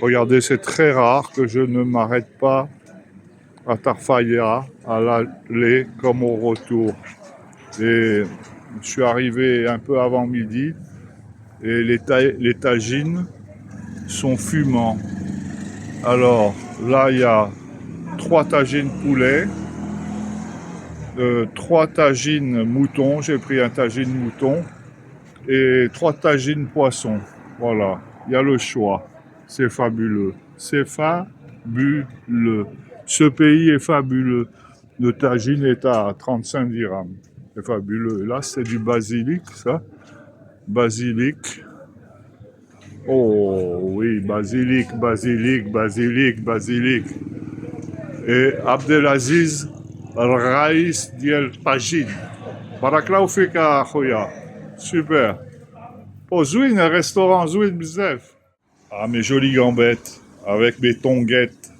Regardez, c'est très rare que je ne m'arrête pas à Tarfaya, à l'aller comme au retour. Et je suis arrivé un peu avant midi et les tagines sont fumants. Alors là, il y a 3 tagines poulet, 3 tagines mouton, j'ai pris un tagine mouton, et 3 tagines poisson. Voilà, il y a le choix. C'est fabuleux. C'est fabuleux. Ce pays est fabuleux. Le tagine est à 35 dirhams. C'est fabuleux. Et là, c'est du basilic, ça. Basilic. Oh oui, basilic, basilic, basilic, basilic. Et Abdelaziz Raïs Diel Tagine. Barakallahu fika, Khoya. Super. Oh, Zouine, un restaurant Zouine Bzef. Ah, mes jolies gambettes, avec mes tonguettes.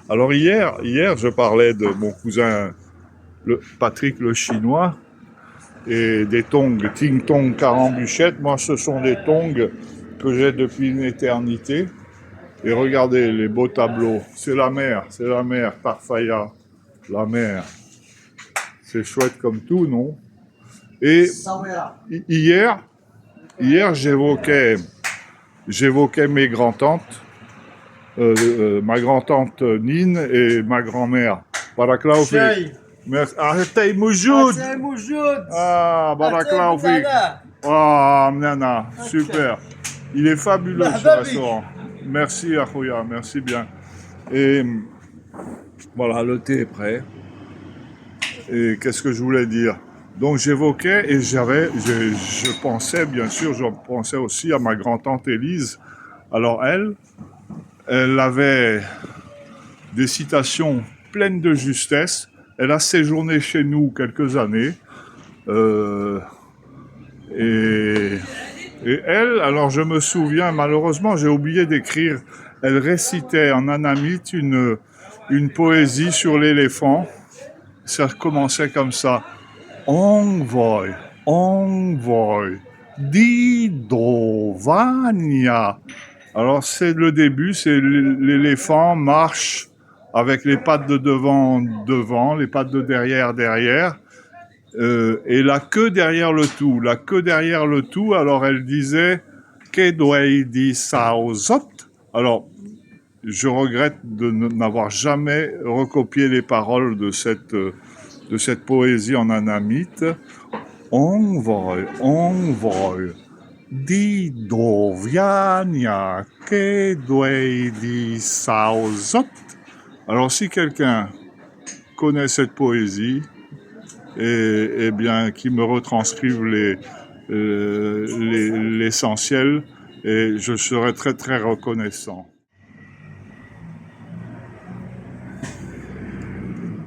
Alors hier, je parlais de mon cousin Patrick le Chinois et des tongs, Ting Tong Carambuchette. Moi, ce sont des tongs que j'ai depuis une éternité. Et regardez les beaux tableaux. C'est la mer, Tarfaya, la mer. C'est chouette comme tout, non? Et hier, j'évoquais mes grands-tantes, ma grand-tante Nine et ma grand-mère. Barakallahu fik. Merci. Arrêtez, Moujoud. Ah, barakallahu fik. Ah, nana, super. Il est fabuleux ce restaurant. Merci, Akhouya, merci bien. Et voilà, le thé est prêt. Et qu'est-ce que je voulais dire? Donc j'évoquais et je pensais, bien sûr, je pensais aussi à ma grand-tante Élise. Alors elle avait des citations pleines de justesse. Elle a séjourné chez nous quelques années. Et elle, alors je me souviens, malheureusement j'ai oublié d'écrire, elle récitait en annamite une poésie sur l'éléphant. Ça commençait comme ça. Envoy, envoy, Didovania. Alors c'est le début, c'est l'éléphant marche avec les pattes de devant, les pattes de derrière, et la queue derrière le tout. Alors elle disait Kedwei Saozot. Alors je regrette de n'avoir jamais recopié les paroles de cette poésie en annamite. Envoy, envoy, Didoviania, Kedwei Saozot. Alors si quelqu'un connaît cette poésie, et bien qui me retranscrivent l'essentiel, et je serai très très reconnaissant.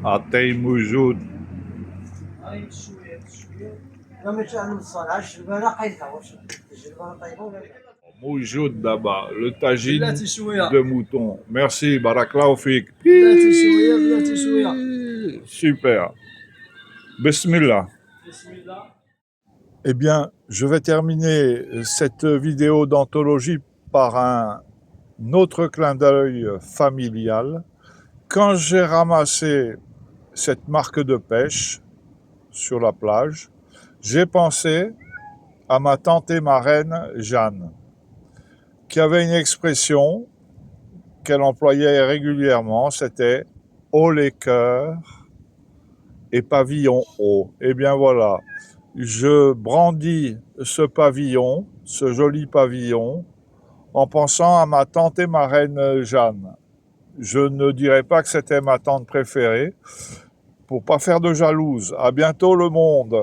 Atay Moujoud. Moujoud d'abord, le tagine de mouton. Merci, barakallahu fik. Super. Bismillah. Eh bien, je vais terminer cette vidéo d'anthologie par un autre clin d'œil familial. Quand j'ai ramassé cette marque de pêche sur la plage, j'ai pensé à ma tante et marraine Jeanne, qui avait une expression qu'elle employait régulièrement, c'était « haut les cœurs » et pavillon haut. Eh bien voilà, je brandis ce pavillon, ce joli pavillon, en pensant à ma tante et marraine Jeanne. Je ne dirais pas que c'était ma tante préférée, pour pas faire de jalouse. À bientôt le monde.